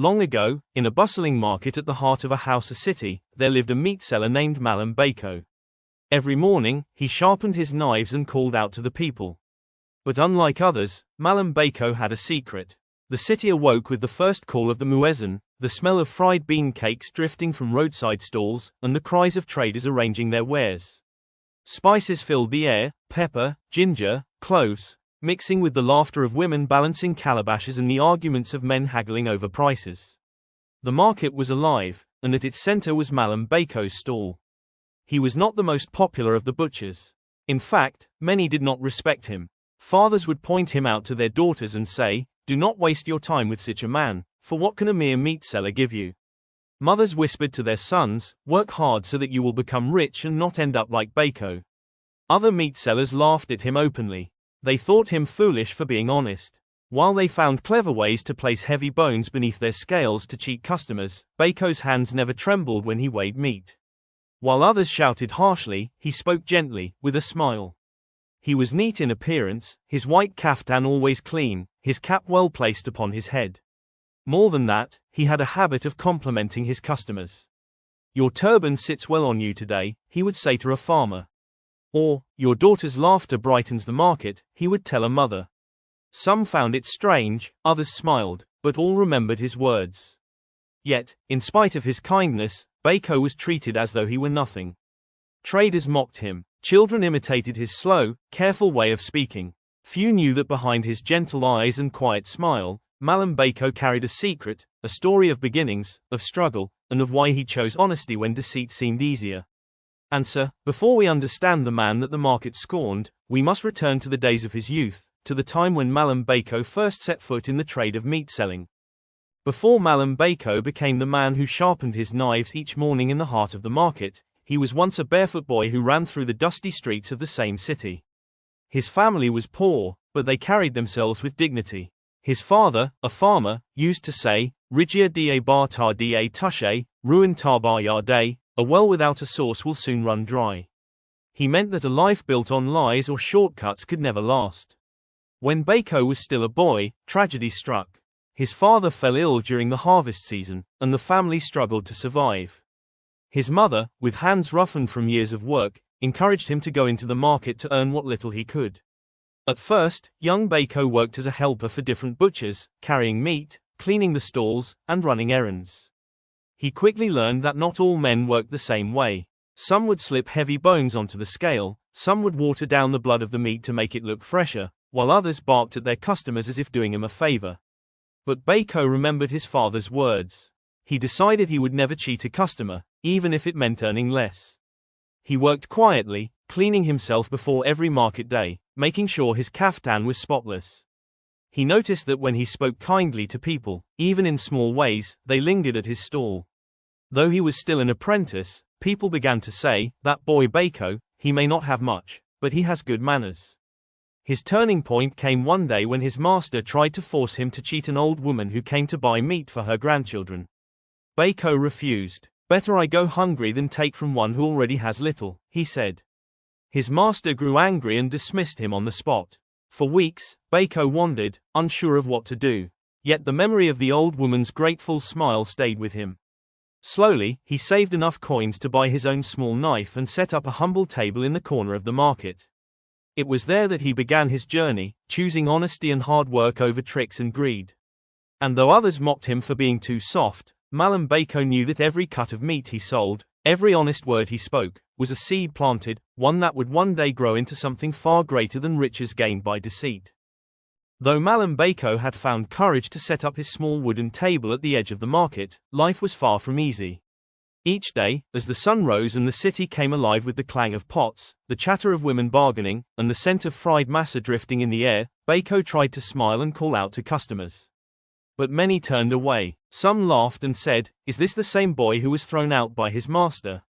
Long ago, in a bustling market at the heart of a Hausa city, there lived a meat seller named Mallam Bako. Every morning, he sharpened his knives and called out to the people. But unlike others, Mallam Bako had a secret. The city awoke with the first call of the muezzin, the smell of fried bean cakes drifting from roadside stalls, and the cries of traders arranging their wares. Spices filled the air, pepper, ginger, cloves, mixing with the laughter of women balancing calabashes and the arguments of men haggling over prices. The market was alive, and at its center was Mallam Bako's stall. He was not the most popular of the butchers. In fact, many did not respect him. Fathers would point him out to their daughters and say, "Do not waste your time with such a man, for what can a mere meat seller give you?" Mothers whispered to their sons, "Work hard so that you will become rich and not end up like Bako." Other meat sellers laughed at him openly. They thought him foolish for being honest. While they found clever ways to place heavy bones beneath their scales to cheat customers, Bako's hands never trembled when he weighed meat. While others shouted harshly, he spoke gently, with a smile. He was neat in appearance, his white kaftan always clean, his cap well placed upon his head. More than that, he had a habit of complimenting his customers. "Your turban sits well on you today," he would say to a farmer. Or, "Your daughter's laughter brightens the market," he would tell a mother. Some found it strange, others smiled, but all remembered his words. Yet, in spite of his kindness, Bako was treated as though he were nothing. Traders mocked him, children imitated his slow, careful way of speaking. Few knew that behind his gentle eyes and quiet smile, Mallam Bako carried a secret, a story of beginnings, of struggle, and of why he chose honesty when deceit seemed easier. Answer: before we understand the man that the market scorned, we must return to the days of his youth, to the time when Mallam Bako first set foot in the trade of meat selling. Before Mallam Bako became the man who sharpened his knives each morning in the heart of the market, he was once a barefoot boy who ran through the dusty streets of the same city. His family was poor, but they carried themselves with dignity. His father, a farmer, used to say, "Rigia da bar tar da tushe, ruin tar bar yarde, a well without a source will soon run dry." He meant that a life built on lies or shortcuts could never last. When Bako was still a boy, tragedy struck. His father fell ill during the harvest season, and the family struggled to survive. His mother, with hands roughened from years of work, encouraged him to go into the market to earn what little he could. At first, young Bako worked as a helper for different butchers, carrying meat, cleaning the stalls, and running errands. He quickly learned that not all men worked the same way. Some would slip heavy bones onto the scale, some would water down the blood of the meat to make it look fresher, while others barked at their customers as if doing him a favor. But Bako remembered his father's words. He decided he would never cheat a customer, even if it meant earning less. He worked quietly, cleaning himself before every market day, making sure his kaftan was spotless. He noticed that when he spoke kindly to people, even in small ways, they lingered at his stall. Though he was still an apprentice, people began to say, "That boy Bako, he may not have much, but he has good manners." His turning point came one day when his master tried to force him to cheat an old woman who came to buy meat for her grandchildren. Bako refused. "Better I go hungry than take from one who already has little," he said. His master grew angry and dismissed him on the spot. For weeks, Bako wandered, unsure of what to do. Yet the memory of the old woman's grateful smile stayed with him. Slowly, he saved enough coins to buy his own small knife and set up a humble table in the corner of the market. It was there that he began his journey, choosing honesty and hard work over tricks and greed. And though others mocked him for being too soft, Mallam Bako knew that every cut of meat he sold, every honest word he spoke, was a seed planted, one that would one day grow into something far greater than riches gained by deceit. Though Mallam Bako had found courage to set up his small wooden table at the edge of the market, life was far from easy. Each day, as the sun rose and the city came alive with the clang of pots, the chatter of women bargaining, and the scent of fried masa drifting in the air, Bako tried to smile and call out to customers. But many turned away. Some laughed and said, "Is this the same boy who was thrown out by his master?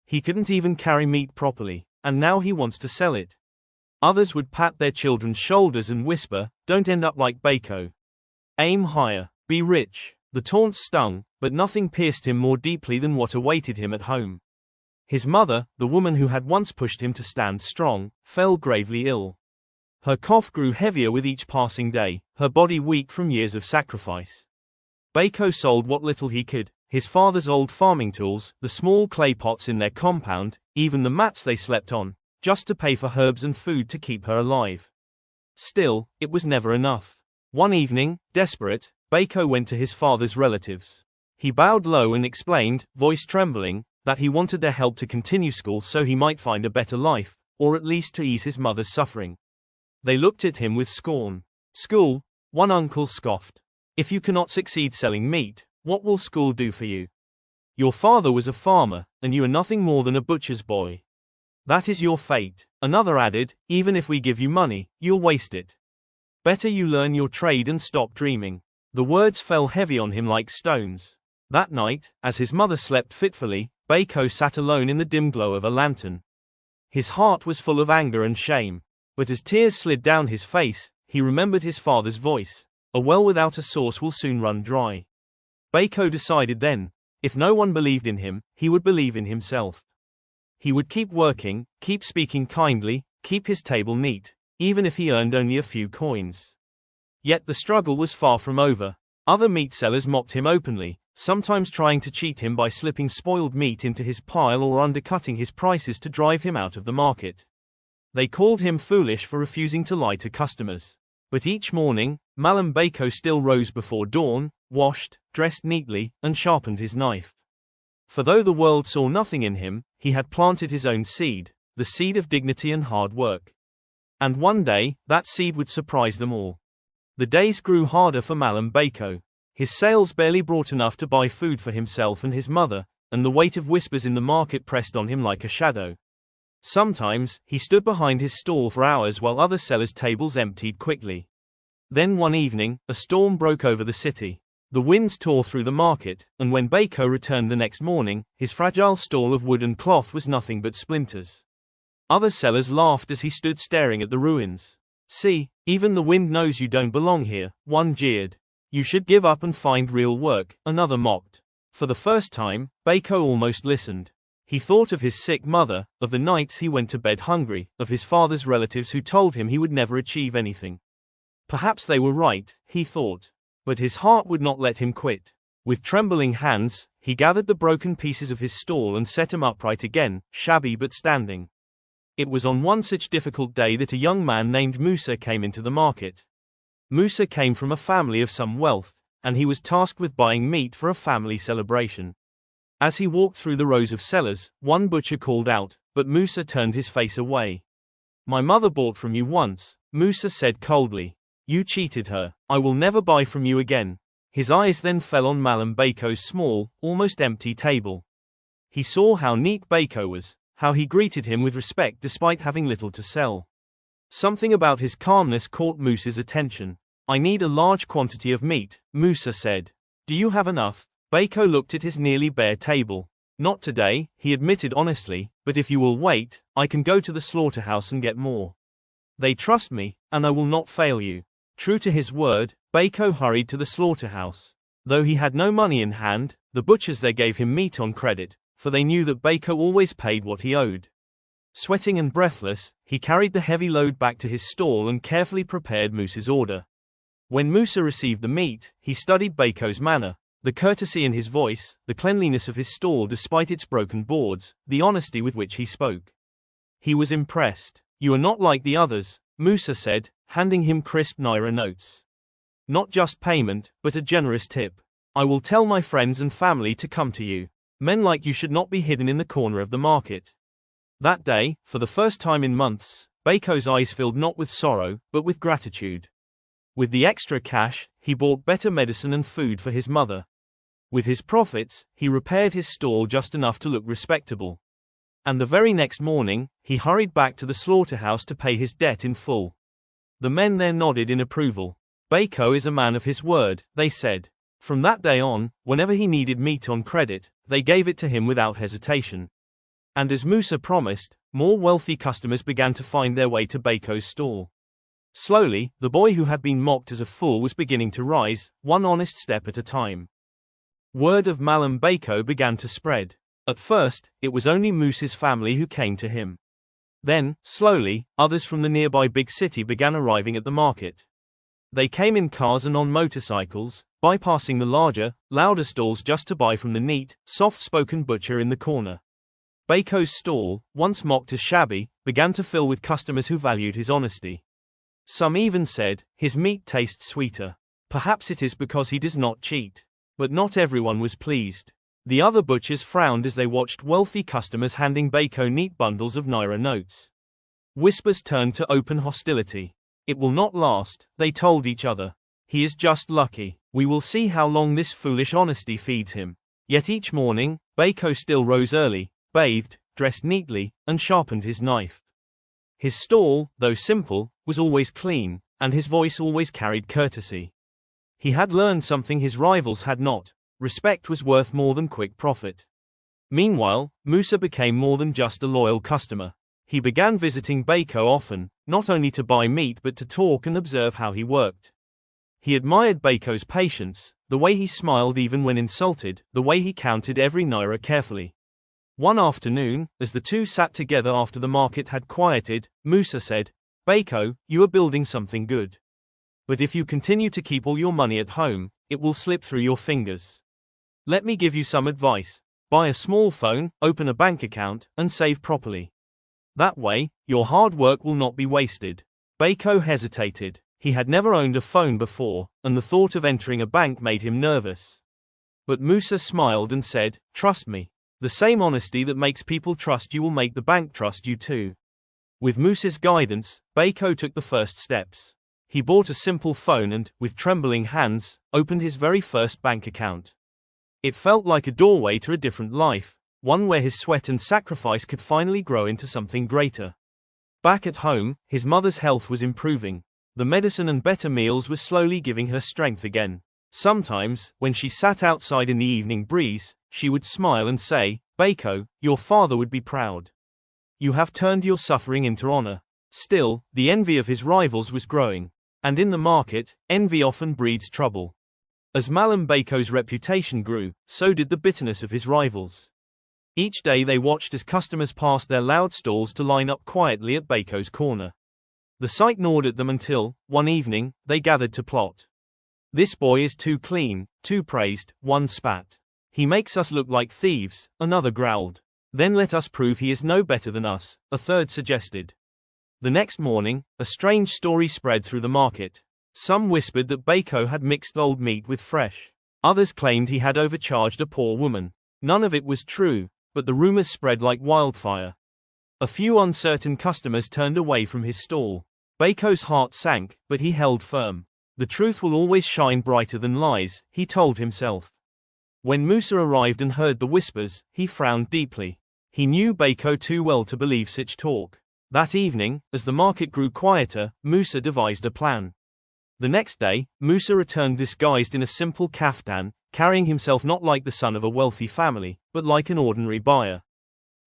He couldn't even carry meat properly, and now he wants to sell it." Others would pat their children's shoulders and whisper, "Don't end up like Bako. Aim higher. Be rich." The taunts stung, but nothing pierced him more deeply than what awaited him at home. His mother, the woman who had once pushed him to stand strong, fell gravely ill. Her cough grew heavier with each passing day, her body weak from years of sacrifice. Bako sold what little he could, his father's old farming tools, the small clay pots in their compound, even the mats they slept on, just to pay for herbs and food to keep her alive. Still, it was never enough. One evening, desperate, Bako went to his father's relatives. He bowed low and explained, voice trembling, that he wanted their help to continue school so he might find a better life, or at least to ease his mother's suffering. They looked at him with scorn. School? One uncle scoffed. If you cannot succeed selling meat, what will school do for you? Your father was a farmer, and you are nothing more than a butcher's boy. That is your fate. Another added, even if we give you money, you'll waste it. Better you learn your trade and stop dreaming. The words fell heavy on him like stones. That night, as his mother slept fitfully, Bako sat alone in the dim glow of a lantern. His heart was full of anger and shame. But as tears slid down his face, he remembered his father's voice. A well without a source will soon run dry. Bako decided then, if no one believed in him, he would believe in himself. He would keep working, keep speaking kindly, keep his table neat, even if he earned only a few coins. Yet the struggle was far from over. Other meat sellers mocked him openly, sometimes trying to cheat him by slipping spoiled meat into his pile or undercutting his prices to drive him out of the market. They called him foolish for refusing to lie to customers. But each morning, Mallam Bako still rose before dawn, washed, dressed neatly, and sharpened his knife. For though the world saw nothing in him, he had planted his own seed, the seed of dignity and hard work. And one day, that seed would surprise them all. The days grew harder for Mallam Bako. His sales barely brought enough to buy food for himself and his mother, and the weight of whispers in the market pressed on him like a shadow. Sometimes, he stood behind his stall for hours while other sellers' tables emptied quickly. Then one evening, a storm broke over the city. The winds tore through the market, and when Bako returned the next morning, his fragile stall of wood and cloth was nothing but splinters. Other sellers laughed as he stood staring at the ruins. See, even the wind knows you don't belong here, one jeered. You should give up and find real work, another mocked. For the first time, Bako almost listened. He thought of his sick mother, of the nights he went to bed hungry, of his father's relatives who told him he would never achieve anything. Perhaps they were right, he thought. But his heart would not let him quit. With trembling hands, he gathered the broken pieces of his stall and set them upright again, shabby but standing. It was on one such difficult day that a young man named Musa came into the market. Musa came from a family of some wealth, and he was tasked with buying meat for a family celebration. As he walked through the rows of sellers, one butcher called out, but Musa turned his face away. My mother bought from you once, Musa said coldly. You cheated her. I will never buy from you again. His eyes then fell on Mallam Bako's small, almost empty table. He saw how neat Bako was, how he greeted him with respect despite having little to sell. Something about his calmness caught Musa's attention. I need a large quantity of meat, Musa said. Do you have enough? Bako looked at his nearly bare table. Not today, he admitted honestly, but if you will wait, I can go to the slaughterhouse and get more. They trust me, and I will not fail you. True to his word, Bako hurried to the slaughterhouse. Though he had no money in hand, the butchers there gave him meat on credit, for they knew that Bako always paid what he owed. Sweating and breathless, he carried the heavy load back to his stall and carefully prepared Musa's order. When Musa received the meat, he studied Bako's manner, the courtesy in his voice, the cleanliness of his stall despite its broken boards, the honesty with which he spoke. He was impressed. You are not like the others, Musa said, handing him crisp naira notes. Not just payment, but a generous tip. I will tell my friends and family to come to you. Men like you should not be hidden in the corner of the market. That day, for the first time in months, Bako's eyes filled not with sorrow, but with gratitude. With the extra cash, he bought better medicine and food for his mother. With his profits, he repaired his stall just enough to look respectable. And the very next morning, he hurried back to the slaughterhouse to pay his debt in full. The men there nodded in approval. Bako is a man of his word, they said. From that day on, whenever he needed meat on credit, they gave it to him without hesitation. And as Musa promised, more wealthy customers began to find their way to Bako's stall. Slowly, the boy who had been mocked as a fool was beginning to rise, one honest step at a time. Word of Mallam Bako began to spread. At first, it was only Musa's family who came to him. Then, slowly, others from the nearby big city began arriving at the market. They came in cars and on motorcycles, bypassing the larger, louder stalls just to buy from the neat, soft-spoken butcher in the corner. Bako's stall, once mocked as shabby, began to fill with customers who valued his honesty. Some even said, "His meat tastes sweeter. Perhaps it is because he does not cheat." But not everyone was pleased. The other butchers frowned as they watched wealthy customers handing Bako neat bundles of naira notes. Whispers turned to open hostility. "It will not last," they told each other. "He is just lucky. We will see how long this foolish honesty feeds him." Yet each morning, Bako still rose early, bathed, dressed neatly, and sharpened his knife. His stall, though simple, was always clean, and his voice always carried courtesy. He had learned something his rivals had not: respect was worth more than quick profit. Meanwhile, Musa became more than just a loyal customer. He began visiting Bako often, not only to buy meat but to talk and observe how he worked. He admired Bako's patience, the way he smiled even when insulted, the way he counted every naira carefully. One afternoon, as the two sat together after the market had quieted, Musa said, "Bako, you are building something good. But if you continue to keep all your money at home, it will slip through your fingers. Let me give you some advice. Buy a small phone, open a bank account, and save properly. That way, your hard work will not be wasted." Bako hesitated. He had never owned a phone before, and the thought of entering a bank made him nervous. But Musa smiled and said, "Trust me. The same honesty that makes people trust you will make the bank trust you too." With Musa's guidance, Bako took the first steps. He bought a simple phone and, with trembling hands, opened his very first bank account. It felt like a doorway to a different life, one where his sweat and sacrifice could finally grow into something greater. Back at home, his mother's health was improving. The medicine and better meals were slowly giving her strength again. Sometimes, when she sat outside in the evening breeze, she would smile and say, "Bako, your father would be proud. You have turned your suffering into honor." Still, the envy of his rivals was growing. And in the market, envy often breeds trouble. As Mallam Bako's reputation grew, so did the bitterness of his rivals. Each day they watched as customers passed their loud stalls to line up quietly at Bako's corner. The sight gnawed at them until, one evening, they gathered to plot. "This boy is too clean, too praised," one spat. "He makes us look like thieves," another growled. "Then let us prove he is no better than us," a third suggested. The next morning, a strange story spread through the market. Some whispered that Bako had mixed old meat with fresh. Others claimed he had overcharged a poor woman. None of it was true, but the rumors spread like wildfire. A few uncertain customers turned away from his stall. Bako's heart sank, but he held firm. The truth will always shine brighter than lies, he told himself. When Musa arrived and heard the whispers, he frowned deeply. He knew Bako too well to believe such talk. That evening, as the market grew quieter, Musa devised a plan. The next day, Musa returned disguised in a simple kaftan, carrying himself not like the son of a wealthy family, but like an ordinary buyer.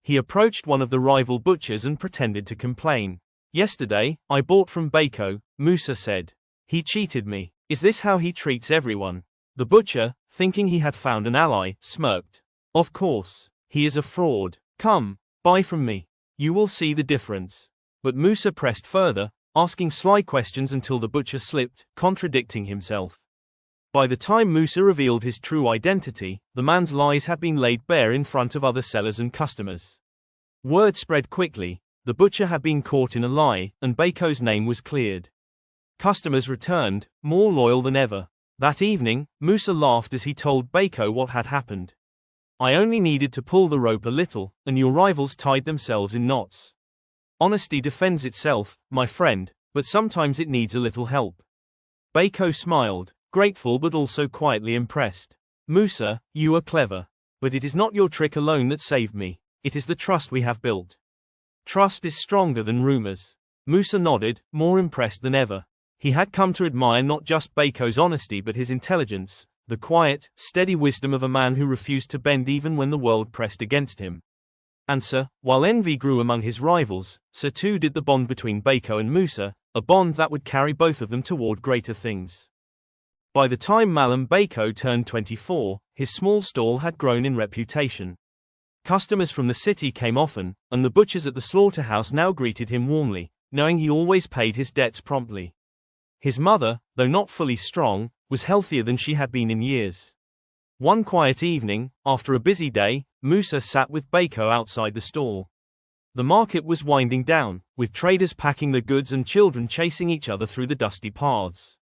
He approached one of the rival butchers and pretended to complain. "Yesterday, I bought from Bako," Musa said. "He cheated me. Is this how he treats everyone?" The butcher, thinking he had found an ally, smirked. "Of course. He is a fraud. Come, buy from me. You will see the difference." But Musa pressed further, asking sly questions until the butcher slipped, contradicting himself. By the time Musa revealed his true identity, the man's lies had been laid bare in front of other sellers and customers. Word spread quickly: the butcher had been caught in a lie, and Bako's name was cleared. Customers returned, more loyal than ever. That evening, Musa laughed as he told Bako what had happened. "I only needed to pull the rope a little, and your rivals tied themselves in knots. Honesty defends itself, my friend, but sometimes it needs a little help." Bako smiled, grateful but also quietly impressed. "Musa, you are clever. But it is not your trick alone that saved me. It is the trust we have built. Trust is stronger than rumors." Musa nodded, more impressed than ever. He had come to admire not just Bako's honesty but his intelligence, the quiet, steady wisdom of a man who refused to bend even when the world pressed against him. And so, while envy grew among his rivals, so too did the bond between Bako and Musa, a bond that would carry both of them toward greater things. By the time Mallam Bako turned 24, his small stall had grown in reputation. Customers from the city came often, and the butchers at the slaughterhouse now greeted him warmly, knowing he always paid his debts promptly. His mother, though not fully strong, was healthier than she had been in years. One quiet evening, after a busy day, Musa sat with Bako outside the stall. The market was winding down, with traders packing the goods and children chasing each other through the dusty paths.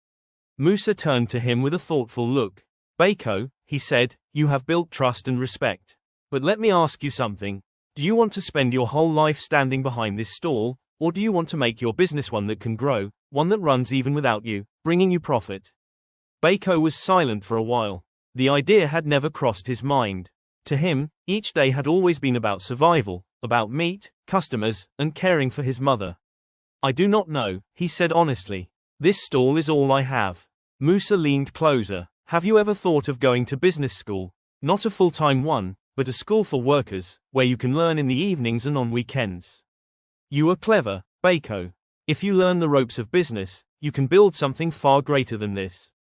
Musa turned to him with a thoughtful look. "Bako," he said, "you have built trust and respect. But let me ask you something. Do you want to spend your whole life standing behind this stall, or do you want to make your business one that can grow, one that runs even without you, bringing you profit?" Bako was silent for a while. The idea had never crossed his mind. To him, each day had always been about survival, about meat, customers, and caring for his mother. "I do not know," he said honestly. "This stall is all I have." Musa leaned closer. "Have you ever thought of going to business school? Not a full-time one, but a school for workers, where you can learn in the evenings and on weekends. You are clever, Bako. If you learn the ropes of business, you can build something far greater than this."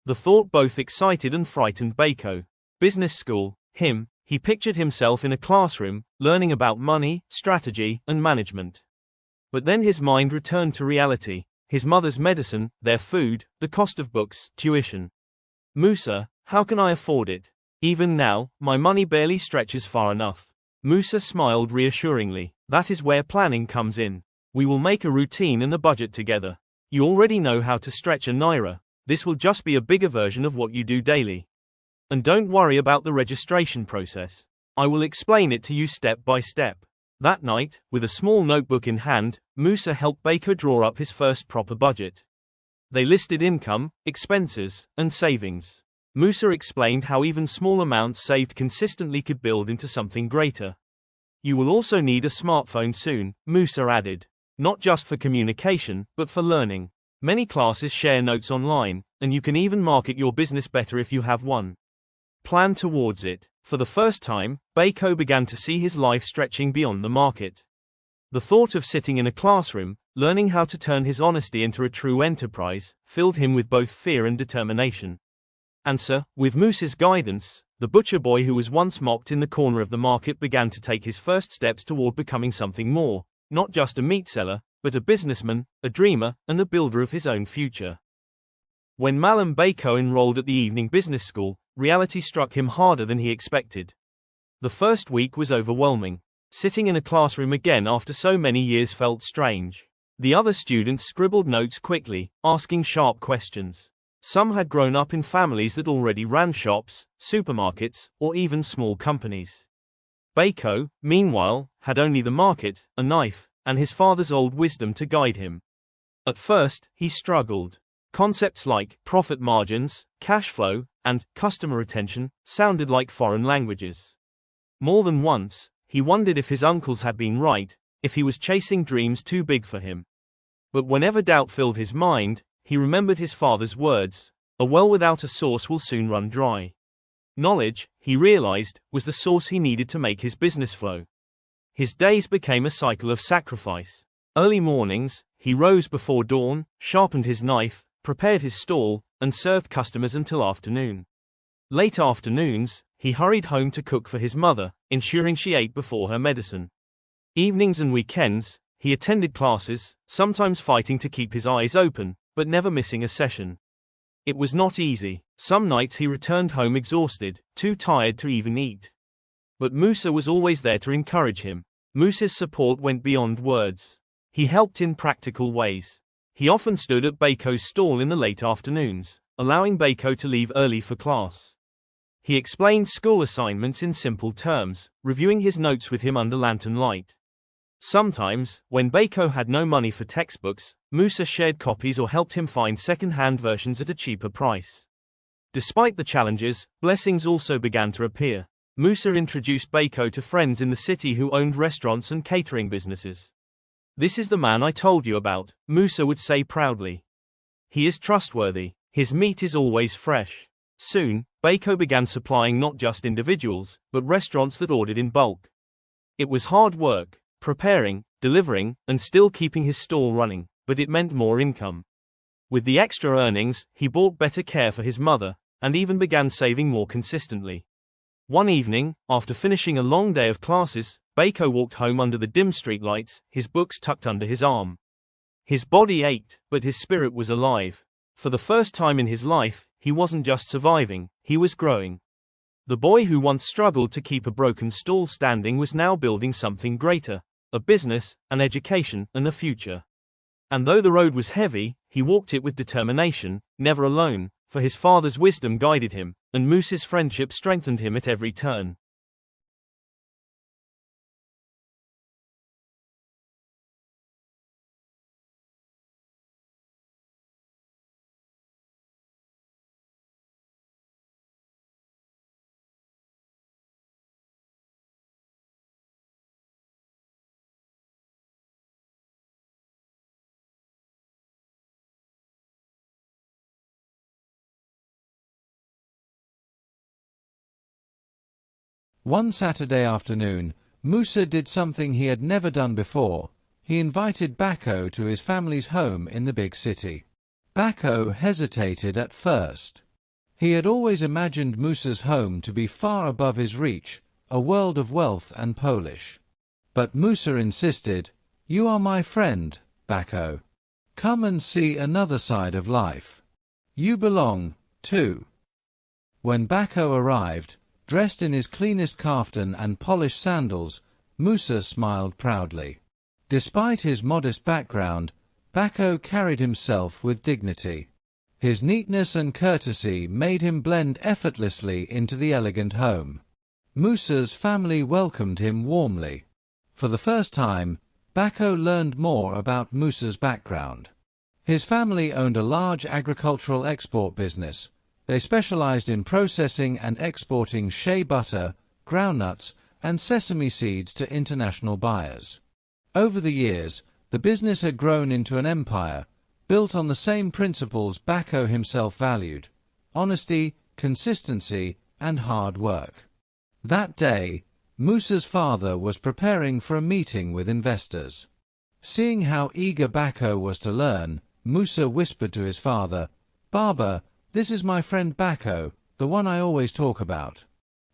The thought both excited and frightened Bako. Business school, he pictured himself in a classroom, learning about money, strategy, and management. But then his mind returned to reality: his mother's medicine, their food, the cost of books, tuition. "Musa, how can I afford it? Even now, my money barely stretches far enough." Musa smiled reassuringly. "That is where planning comes in. We will make a routine and a budget together. You already know how to stretch a naira. This will just be a bigger version of what you do daily. And don't worry about the registration process. I will explain it to you step by step." That night, with a small notebook in hand, Musa helped Bako draw up his first proper budget. They listed income, expenses, and savings. Musa explained how even small amounts saved consistently could build into something greater. "You will also need a smartphone soon," Musa added. "Not just for communication, but for learning. Many classes share notes online, and you can even market your business better if you have one. Plan towards it." For the first time, Bako began to see his life stretching beyond the market. The thought of sitting in a classroom, learning how to turn his honesty into a true enterprise, filled him with both fear and determination. And so, with Musa's guidance, the butcher boy who was once mocked in the corner of the market began to take his first steps toward becoming something more, not just a meat seller, but a businessman, a dreamer, and a builder of his own future. When Mallam Bako enrolled at the evening business school, reality struck him harder than he expected. The first week was overwhelming. Sitting in a classroom again after so many years felt strange. The other students scribbled notes quickly, asking sharp questions. Some had grown up in families that already ran shops, supermarkets, or even small companies. Bako, meanwhile, had only the market, a knife, and his father's old wisdom to guide him. At first, he struggled. Concepts like profit margins, cash flow, and customer retention sounded like foreign languages. More than once, he wondered if his uncles had been right, if he was chasing dreams too big for him. But whenever doubt filled his mind, he remembered his father's words: "A well without a source will soon run dry." Knowledge, he realized, was the source he needed to make his business flow. His days became a cycle of sacrifice. Early mornings, he rose before dawn, sharpened his knife, prepared his stall, and served customers until afternoon. Late afternoons, he hurried home to cook for his mother, ensuring she ate before her medicine. Evenings and weekends, he attended classes, sometimes fighting to keep his eyes open, but never missing a session. It was not easy. Some nights he returned home exhausted, too tired to even eat. But Musa was always there to encourage him. Musa's support went beyond words. He helped in practical ways. He often stood at Bako's stall in the late afternoons, allowing Bako to leave early for class. He explained school assignments in simple terms, reviewing his notes with him under lantern light. Sometimes, when Bako had no money for textbooks, Musa shared copies or helped him find second-hand versions at a cheaper price. Despite the challenges, blessings also began to appear. Musa introduced Bako to friends in the city who owned restaurants and catering businesses. "This is the man I told you about," Musa would say proudly. "He is trustworthy. His meat is always fresh." Soon, Bako began supplying not just individuals, but restaurants that ordered in bulk. It was hard work, preparing, delivering, and still keeping his stall running, but it meant more income. With the extra earnings, he bought better care for his mother, and even began saving more consistently. One evening, after finishing a long day of classes, Bako walked home under the dim streetlights, his books tucked under his arm. His body ached, but his spirit was alive. For the first time in his life, he wasn't just surviving, he was growing. The boy who once struggled to keep a broken stall standing was now building something greater: a business, an education, and a future. And though the road was heavy, he walked it with determination, never alone, for his father's wisdom guided him, and Musa's friendship strengthened him at every turn. One Saturday afternoon, Musa did something he had never done before. He invited Bako to his family's home in the big city. Bako hesitated at first. He had always imagined Musa's home to be far above his reach, a world of wealth and polish. But Musa insisted, "You are my friend, Bako. Come and see another side of life. You belong, too." When Bako arrived, dressed in his cleanest kaftan and polished sandals, Musa smiled proudly. Despite his modest background, Bako carried himself with dignity. His neatness and courtesy made him blend effortlessly into the elegant home. Musa's family welcomed him warmly. For the first time, Bako learned more about Musa's background. His family owned a large agricultural export business. They specialized in processing and exporting shea butter, groundnuts, and sesame seeds to international buyers. Over the years, the business had grown into an empire, built on the same principles Bako himself valued: honesty, consistency, and hard work. That day, Musa's father was preparing for a meeting with investors. Seeing how eager Bako was to learn, Musa whispered to his father, "Baba, this is my friend Bako, the one I always talk about.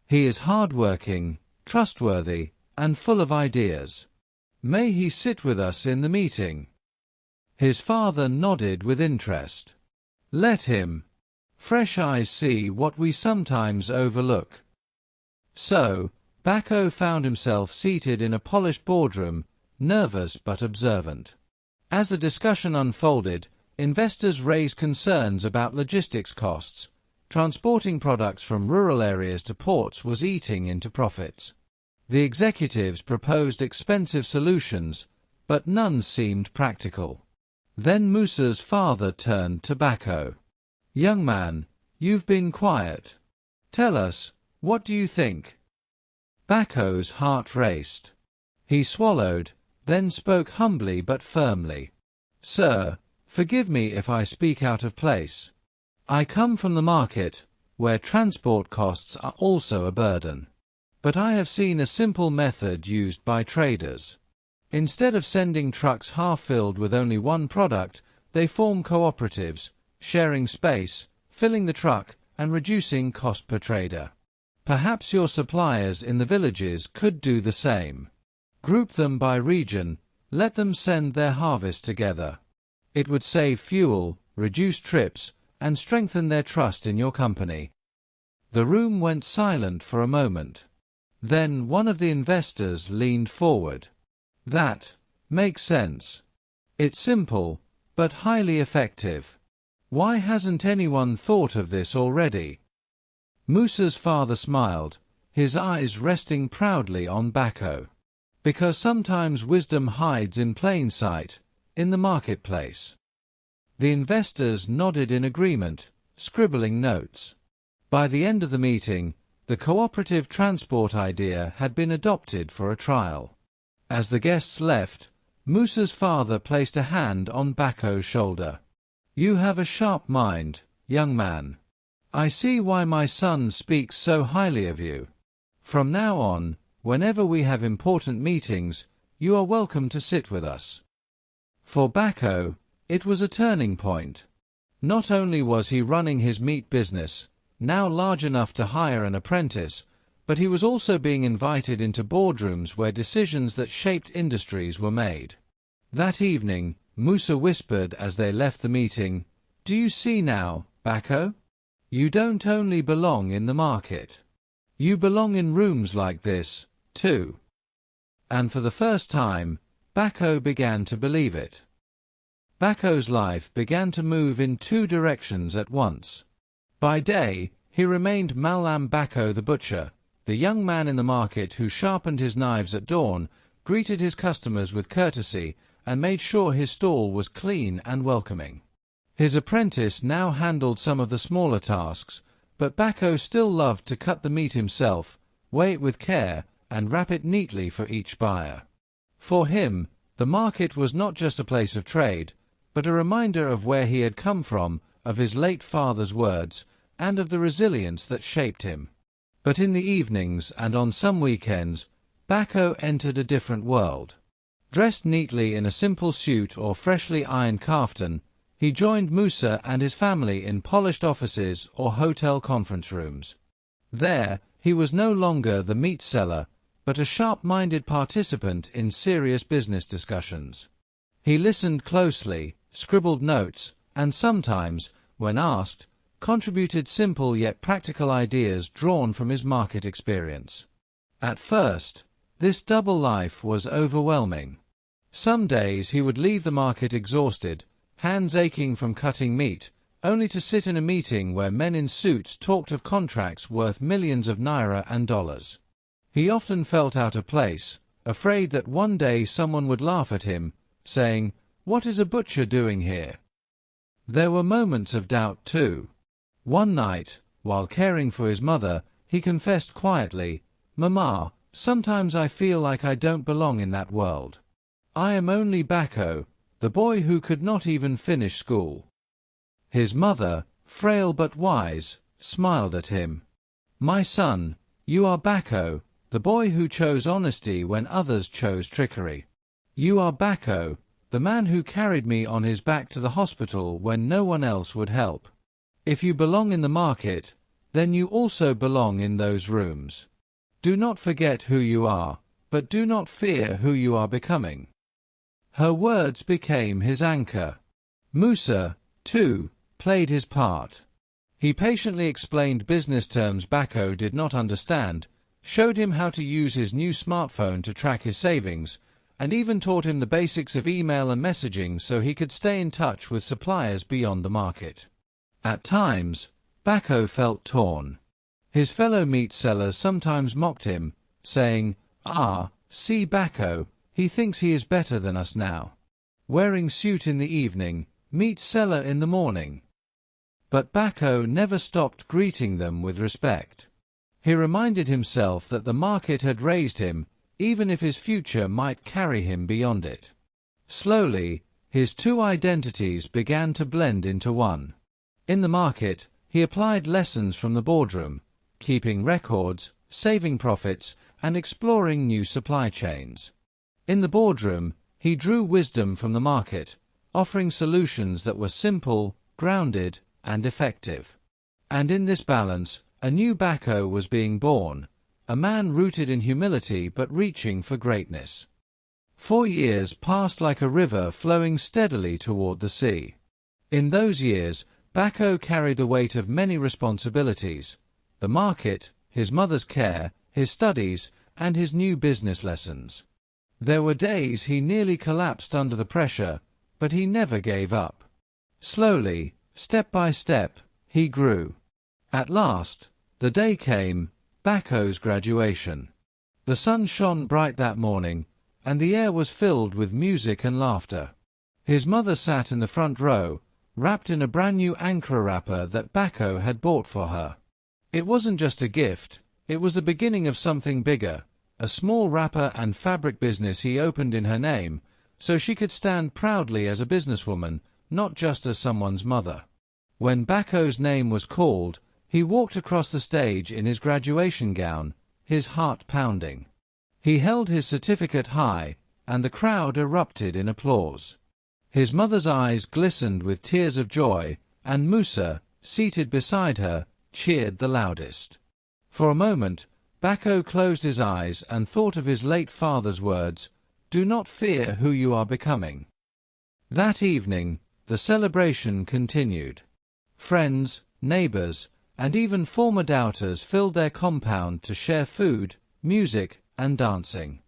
He is hard-working, trustworthy, and full of ideas. May he sit with us in the meeting?" His father nodded with interest. "Let him. Fresh eyes see what we sometimes overlook." So, Bako found himself seated in a polished boardroom, nervous but observant. As the discussion unfolded, investors raised concerns about logistics costs. Transporting products from rural areas to ports was eating into profits. The executives proposed expensive solutions, but none seemed practical. Then Musa's father turned to Bako. "Young man, you've been quiet. Tell us, what do you think?" Bako's heart raced. He swallowed, then spoke humbly but firmly. "Sir, forgive me if I speak out of place. I come from the market, where transport costs are also a burden. But I have seen a simple method used by traders. Instead of sending trucks half-filled with only one product, they form cooperatives, sharing space, filling the truck, and reducing cost per trader. Perhaps your suppliers in the villages could do the same. Group them by region, let them send their harvest together. It would save fuel, reduce trips, and strengthen their trust in your company." The room went silent for a moment. Then one of the investors leaned forward. "That makes sense. It's simple, but highly effective. Why hasn't anyone thought of this already?" Musa's father smiled, his eyes resting proudly on Bako. "Because sometimes wisdom hides in plain sight, in the marketplace." The investors nodded in agreement, scribbling notes. By the end of the meeting, the cooperative transport idea had been adopted for a trial. As the guests left, Musa's father placed a hand on Bako's shoulder. "You have a sharp mind, young man. I see why my son speaks so highly of you. From now on, whenever we have important meetings, you are welcome to sit with us." For Bako, it was a turning point. Not only was he running his meat business, now large enough to hire an apprentice, but he was also being invited into boardrooms where decisions that shaped industries were made. That evening, Musa whispered as they left the meeting. "Do you see now, Bako? You don't only belong in the market. You belong in rooms like this, too." And for the first time, Bako began to believe it. Bako's life began to move in two directions at once. By day, he remained Mallam Bako the butcher, the young man in the market who sharpened his knives at dawn, greeted his customers with courtesy, and made sure his stall was clean and welcoming. His apprentice now handled some of the smaller tasks, but Bako still loved to cut the meat himself, weigh it with care, and wrap it neatly for each buyer. For him, the market was not just a place of trade, but a reminder of where he had come from, of his late father's words, and of the resilience that shaped him. But in the evenings and on some weekends, Bako entered a different world. Dressed neatly in a simple suit or freshly ironed kaftan, he joined Musa and his family in polished offices or hotel conference rooms. There, he was no longer the meat seller, but a sharp-minded participant in serious business discussions. He listened closely, scribbled notes, and sometimes, when asked, contributed simple yet practical ideas drawn from his market experience. At first, this double life was overwhelming. Some days he would leave the market exhausted, hands aching from cutting meat, only to sit in a meeting where men in suits talked of contracts worth millions of naira and dollars. He often felt out of place, afraid that one day someone would laugh at him, saying, "What is a butcher doing here?" There were moments of doubt too. One night, while caring for his mother, he confessed quietly, "Mama, sometimes I feel like I don't belong in that world. I am only Bako, the boy who could not even finish school." His mother, frail but wise, smiled at him. "My son, you are Bako, the boy who chose honesty when others chose trickery. You are Bako, the man who carried me on his back to the hospital when no one else would help. If you belong in the market, then you also belong in those rooms. Do not forget who you are, but do not fear who you are becoming." Her words became his anchor. Musa, too, played his part. He patiently explained business terms Bako did not understand, showed him how to use his new smartphone to track his savings, and even taught him the basics of email and messaging so he could stay in touch with suppliers beyond the market. At times, Bako felt torn. His fellow meat sellers sometimes mocked him, saying, "Ah, see Bako, he thinks he is better than us now. Wearing suit in the evening, meat seller in the morning." But Bako never stopped greeting them with respect. He reminded himself that the market had raised him, even if his future might carry him beyond it. Slowly, his two identities began to blend into one. In the market, he applied lessons from the boardroom, keeping records, saving profits, and exploring new supply chains. In the boardroom, he drew wisdom from the market, offering solutions that were simple, grounded, and effective. And in this balance, a new Bako was being born, a man rooted in humility but reaching for greatness. 4 years passed like a river flowing steadily toward the sea. In those years, Bako carried the weight of many responsibilities: the market, his mother's care, his studies, and his new business lessons. There were days he nearly collapsed under the pressure, but he never gave up. Slowly, step by step, he grew. At last, the day came, Bako's graduation. The sun shone bright that morning, and the air was filled with music and laughter. His mother sat in the front row, wrapped in a brand new Ankara wrapper that Bako had bought for her. It wasn't just a gift, it was the beginning of something bigger, a small wrapper and fabric business he opened in her name, so she could stand proudly as a businesswoman, not just as someone's mother. When Bako's name was called, he walked across the stage in his graduation gown, his heart pounding. He held his certificate high, and the crowd erupted in applause. His mother's eyes glistened with tears of joy, and Musa, seated beside her, cheered the loudest. For a moment, Bako closed his eyes and thought of his late father's words, "Do not fear who you are becoming." That evening, the celebration continued. Friends, neighbors, and even former doubters filled their compound to share food, music, and dancing.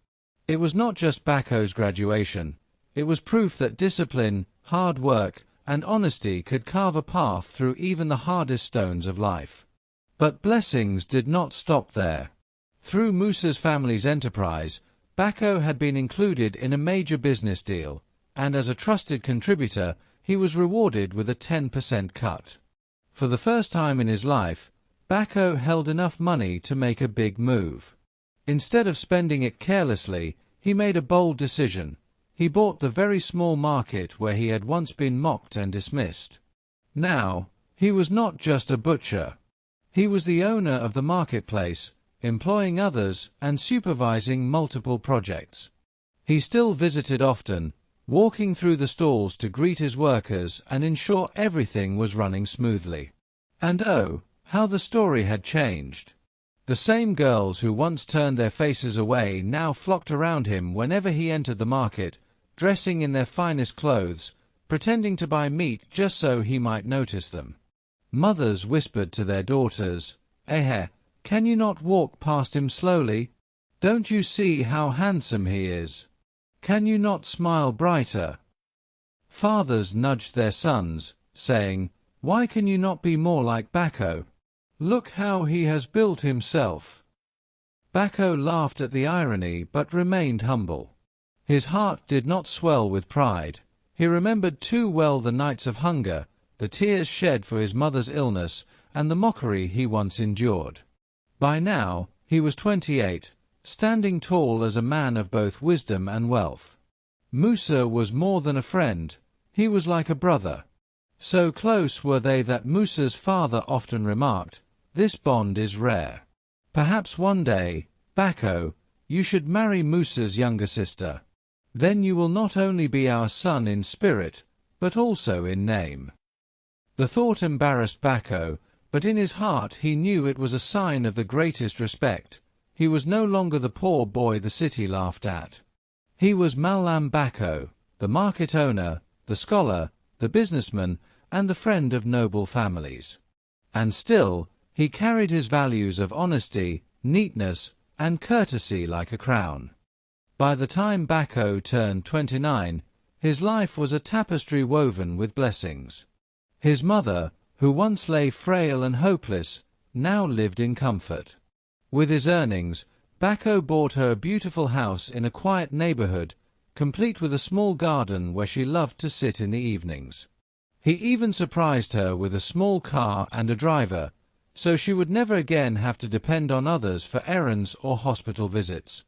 It was not just Bako's graduation. It was proof that discipline, hard work, and honesty could carve a path through even the hardest stones of life. But blessings did not stop there. Through Musa's family's enterprise, Bako had been included in a major business deal, and as a trusted contributor, he was rewarded with a 10% cut. For the first time in his life, Bako held enough money to make a big move. Instead of spending it carelessly, he made a bold decision. He bought the very small market where he had once been mocked and dismissed. Now, he was not just a butcher. He was the owner of the marketplace, employing others and supervising multiple projects. He still visited often, walking through the stalls to greet his workers and ensure everything was running smoothly. And oh, how the story had changed. The same girls who once turned their faces away now flocked around him whenever he entered the market, dressing in their finest clothes, pretending to buy meat just so he might notice them. Mothers whispered to their daughters, can you not walk past him slowly? Don't you see how handsome he is? Can you not smile brighter? Fathers nudged their sons, saying, why can you not be more like Bako? Look how he has built himself. Bako laughed at the irony but remained humble. His heart did not swell with pride. He remembered too well the nights of hunger, the tears shed for his mother's illness, and the mockery he once endured. By now, he was 28, standing tall as a man of both wisdom and wealth. Musa was more than a friend, he was like a brother. So close were they that Musa's father often remarked, this bond is rare. Perhaps one day, Bako, you should marry Musa's younger sister. Then you will not only be our son in spirit, but also in name. The thought embarrassed Bako, but in his heart he knew it was a sign of the greatest respect. He was no longer the poor boy the city laughed at. He was Mallam Bako, the market owner, the scholar, the businessman, and the friend of noble families. And still, he carried his values of honesty, neatness, and courtesy like a crown. By the time Bako turned 29, his life was a tapestry woven with blessings. His mother, who once lay frail and hopeless, now lived in comfort. With his earnings, Bako bought her a beautiful house in a quiet neighborhood, complete with a small garden where she loved to sit in the evenings. He even surprised her with a small car and a driver, so she would never again have to depend on others for errands or hospital visits.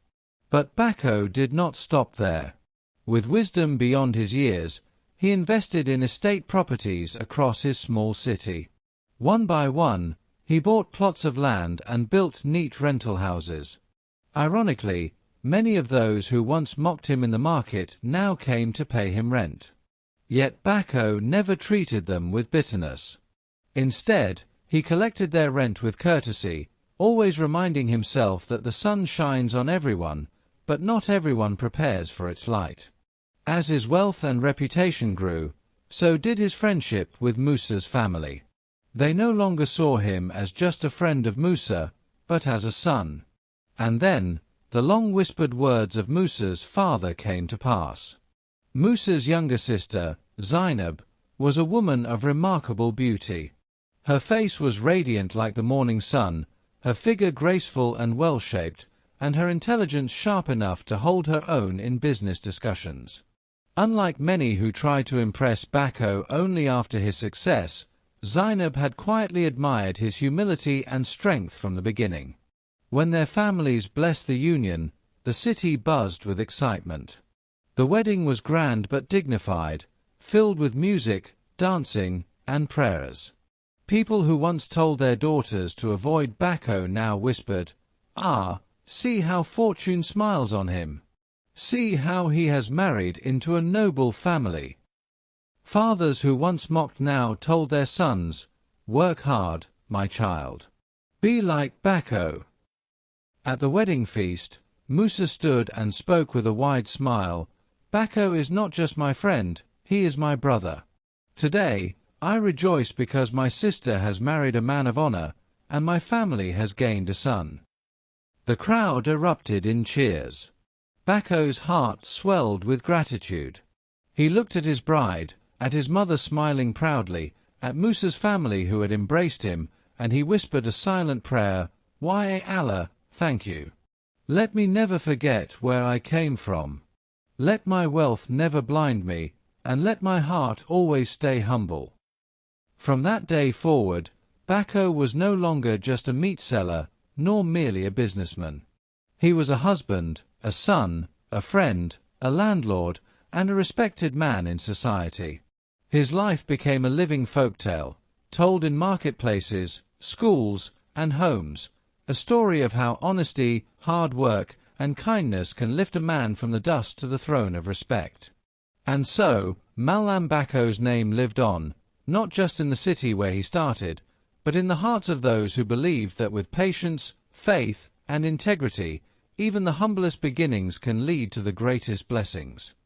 But Bako did not stop there. With wisdom beyond his years, he invested in estate properties across his small city. One by one, he bought plots of land and built neat rental houses. Ironically, many of those who once mocked him in the market now came to pay him rent. Yet Bako never treated them with bitterness. Instead, he collected their rent with courtesy, always reminding himself that the sun shines on everyone, but not everyone prepares for its light. As his wealth and reputation grew, so did his friendship with Musa's family. They no longer saw him as just a friend of Musa, but as a son. And then, the long-whispered words of Musa's father came to pass. Musa's younger sister, Zainab, was a woman of remarkable beauty. Her face was radiant like the morning sun, her figure graceful and well-shaped, and her intelligence sharp enough to hold her own in business discussions. Unlike many who tried to impress Bako only after his success, Zainab had quietly admired his humility and strength from the beginning. When their families blessed the union, the city buzzed with excitement. The wedding was grand but dignified, filled with music, dancing, and prayers. People who once told their daughters to avoid Bako now whispered, see how fortune smiles on him. See how he has married into a noble family. Fathers who once mocked now told their sons, work hard, my child. Be like Bako. At the wedding feast, Musa stood and spoke with a wide smile. Bako is not just my friend, He is my brother. Today, I rejoice because my sister has married a man of honor, and my family has gained a son." The crowd erupted in cheers. Bako's heart swelled with gratitude. He looked at his bride, at his mother smiling proudly, at Musa's family who had embraced him, and he whispered a silent prayer, "Why, Allah, thank you. Let me never forget where I came from. Let my wealth never blind me, and let my heart always stay humble." From that day forward, Bako was no longer just a meat seller, nor merely a businessman. He was a husband, a son, a friend, a landlord, and a respected man in society. His life became a living folktale, told in marketplaces, schools, and homes, a story of how honesty, hard work, and kindness can lift a man from the dust to the throne of respect. And so, Mallam Bako's name lived on, not just in the city where he started, but in the hearts of those who believed that with patience, faith, and integrity, even the humblest beginnings can lead to the greatest blessings.